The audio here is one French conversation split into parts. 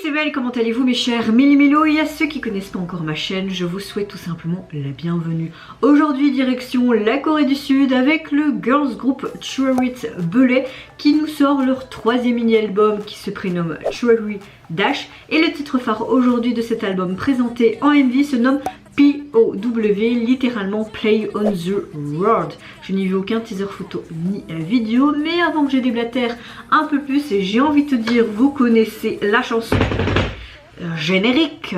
c'est Belle, comment allez-vous mes chers Méli-Mélo? Et à ceux qui connaissent pas encore ma chaîne, je vous souhaite tout simplement la bienvenue. Aujourd'hui direction la Corée du Sud avec le girls group Cherry Belay qui nous sort leur 3e mini-album qui se prénomme Cherry Dash. Et le titre phare aujourd'hui de cet album présenté en MV se nomme POW, littéralement Play on the World. Je n'ai vu aucun teaser photo ni vidéo, mais avant que je déblatère un peu plus, j'ai envie de te dire, vous connaissez la chanson générique.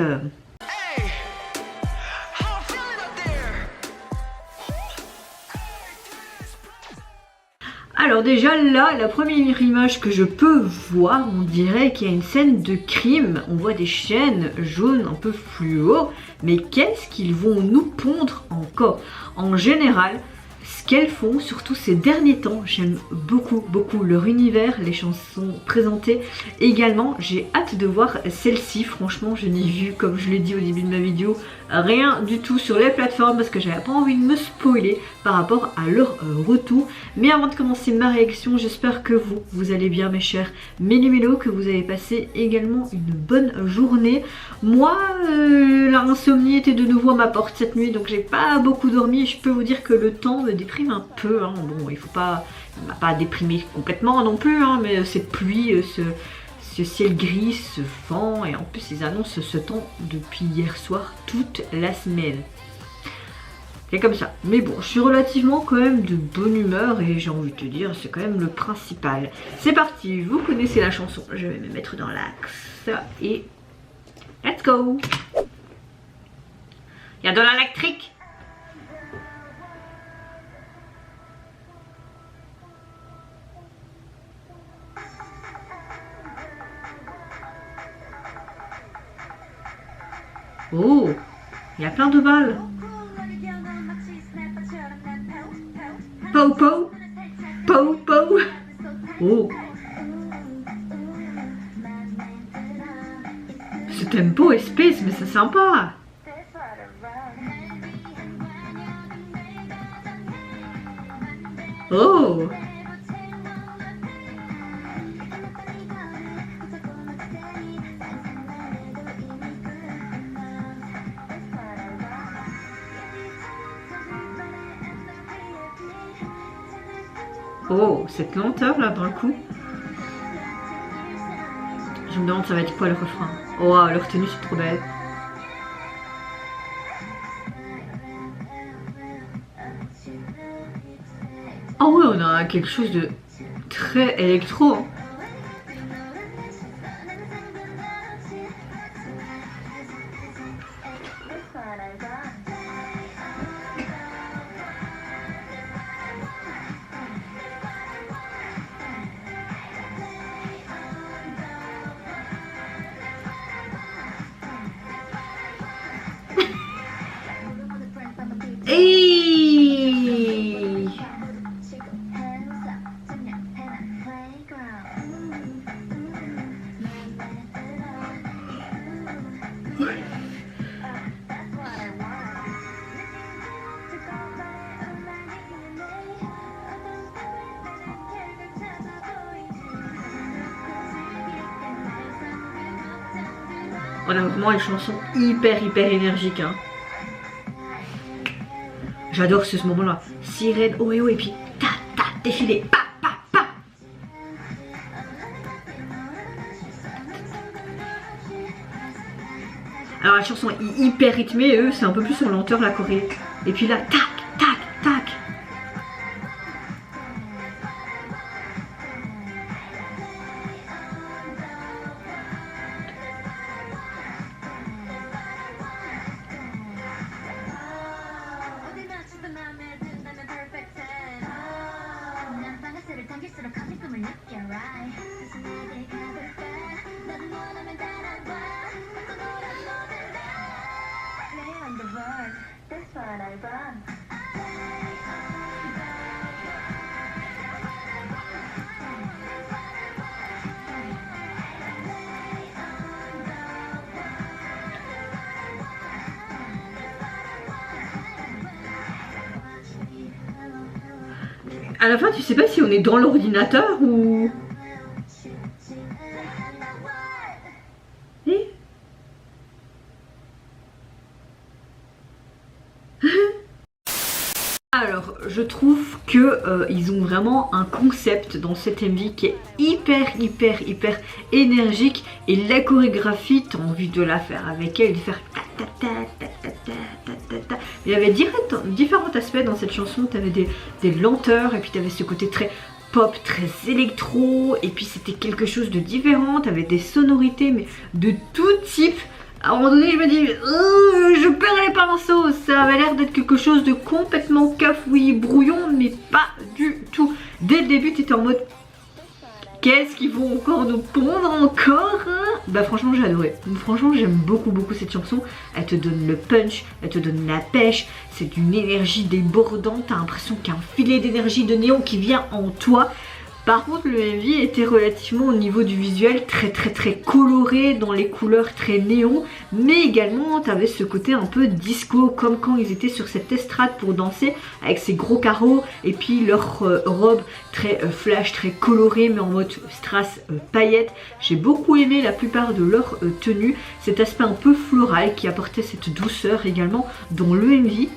Alors déjà là, la première image que je peux voir, on dirait qu'il y a une scène de crime. On voit des chaînes jaunes un peu fluo, mais qu'est-ce qu'ils vont nous pondre encore? En général, ce qu'elles font, surtout ces derniers temps, j'aime beaucoup leur univers, les chansons présentées également. J'ai hâte de voir celle-ci, franchement je n'ai vu, comme je l'ai dit au début de ma vidéo, rien du tout sur les plateformes parce que j'avais pas envie de me spoiler par rapport à leur retour. Mais avant de commencer ma réaction, j'espère que vous allez bien mes chers Méli-Mélo, que vous avez passé également une bonne journée. Moi, l'insomnie était de nouveau à ma porte cette nuit, donc j'ai pas beaucoup dormi et je peux vous dire que le temps me déprime un peu, hein. Bon, il m'a pas déprimé complètement non plus, hein, mais cette pluie, ce ciel gris, ce vent, et en plus ils annoncent ce temps depuis hier soir toute la semaine. C'est comme ça. Mais bon, je suis relativement quand même de bonne humeur et j'ai envie de te dire, c'est quand même le principal. C'est parti, vous connaissez la chanson, je vais me mettre dans l'axe et let's go. Il y a de l'électrique. Oh, il y a plein de balles. Pow pow, pow pow. Oh, ce tempo est space, mais c'est sympa. Oh. Oh, cette lenteur là dans le coup. Je me demande ça va être quoi le refrain. Oh, leur tenue c'est trop belle. Ah ouais, on a quelque chose de très électro. Hein. Hey! On a vraiment une chanson hyper énergique, hein. J'adore ce moment là. Sirène, oh et puis ta défilé, pa. Alors la chanson est hyper rythmée, eux c'est un peu plus en lenteur la Corée. Et puis là, tac. À la fin, tu sais pas si on est dans l'ordinateur ou... Et Alors, je trouve que ils ont vraiment un concept dans cette MV qui est hyper énergique, et la chorégraphie, t'as envie de la faire avec elle, de faire ta ta ta ta ta ta ta ta. Il y avait différents aspects dans cette chanson. T'avais des lenteurs, et puis t'avais ce côté très pop, très électro, et puis c'était quelque chose de différent. T'avais des sonorités, mais de tout type. À un moment donné, je me dis, je perds les pinceaux. Ça avait l'air d'être quelque chose de complètement cafouillis, brouillon, mais pas du tout. Dès le début, tu étais en mode, qu'est-ce qu'ils vont encore nous pondre encore, hein? Bah franchement, j'ai adoré. Franchement, j'aime beaucoup cette chanson. Elle te donne le punch, elle te donne la pêche. C'est d'une énergie débordante. T'as l'impression qu'il y a un filet d'énergie de néon qui vient en toi. Par contre, le MV était relativement au niveau du visuel très coloré, dans les couleurs très néon, mais également tu avais ce côté un peu disco, comme quand ils étaient sur cette estrade pour danser avec ces gros carreaux et puis leur robe très flash, très colorée, mais en mode strass paillettes. J'ai beaucoup aimé la plupart de leurs tenues, cet aspect un peu floral qui apportait cette douceur également dans le MV.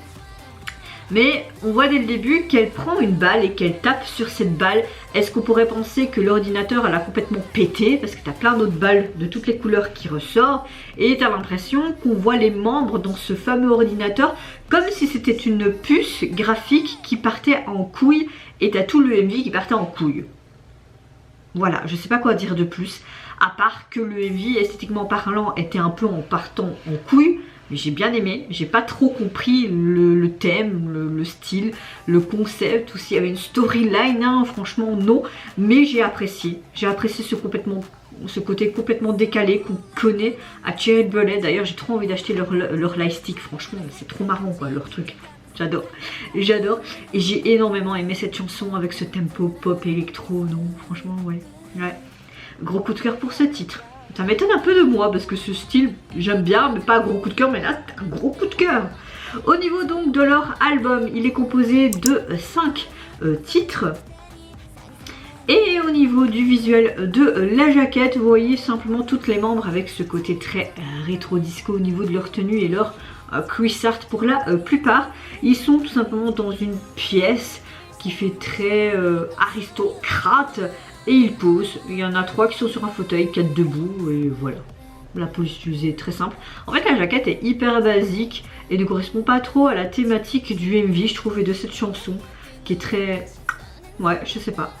Mais on voit dès le début qu'elle prend une balle et qu'elle tape sur cette balle. Est-ce qu'on pourrait penser que l'ordinateur elle a complètement pété, parce que t'as plein d'autres balles de toutes les couleurs qui ressortent, et t'as l'impression qu'on voit les membres dans ce fameux ordinateur comme si c'était une puce graphique qui partait en couille, et t'as tout le MV qui partait en couille. Voilà, je sais pas quoi dire de plus, à part que le MV esthétiquement parlant était un peu en partant en couille. Mais j'ai bien aimé, j'ai pas trop compris le thème, le style, le concept, ou s'il y avait une storyline, hein, franchement non. Mais j'ai apprécié ce côté complètement décalé qu'on connaît à Cherry Bullet. D'ailleurs j'ai trop envie d'acheter leur lightstick, franchement c'est trop marrant quoi leur truc. J'adore, j'adore. Et j'ai énormément aimé cette chanson avec ce tempo pop électro, non franchement ouais. Gros coup de cœur pour ce titre. Ça m'étonne un peu de moi parce que ce style j'aime bien, mais pas un gros coup de cœur, mais là c'est un gros coup de cœur. Au niveau donc de leur album, il est composé de 5 titres. Et au niveau du visuel de la jaquette, vous voyez simplement toutes les membres avec ce côté très rétro disco au niveau de leur tenue et leur cuissart pour la plupart. Ils sont tout simplement dans une pièce qui fait très aristocrate. Et ils posent, il y en a 3 qui sont sur un fauteuil, 4 debout, et voilà. La pose utilisée est très simple. En fait la jaquette est hyper basique et ne correspond pas trop à la thématique du MV, je trouve, et de cette chanson, qui est très... ouais, je sais pas.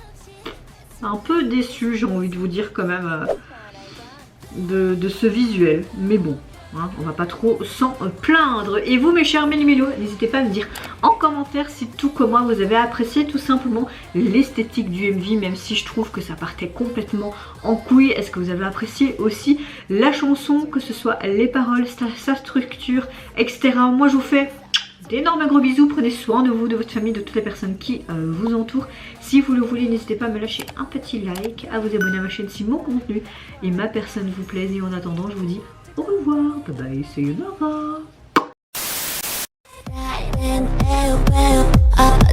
Un peu déçu, j'ai envie de vous dire quand même, de ce visuel, mais bon. Hein, on va pas trop s'en plaindre. Et vous mes chers méli-mélos, n'hésitez pas à me dire en commentaire si tout comme moi vous avez apprécié tout simplement l'esthétique du MV, même si je trouve que ça partait complètement en couille. Est-ce que vous avez apprécié aussi la chanson, que ce soit les paroles, sa structure, etc. Moi je vous fais d'énormes gros bisous, prenez soin de vous, de votre famille, de toutes les personnes qui vous entourent. Si vous le voulez, n'hésitez pas à me lâcher un petit like, à vous abonner à ma chaîne si mon contenu et ma personne vous plaise. Et en attendant, je vous dis au revoir, bye bye, sayonara.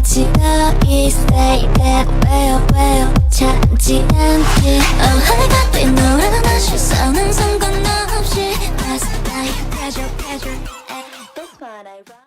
어디가 이 stay back where 찬지 않게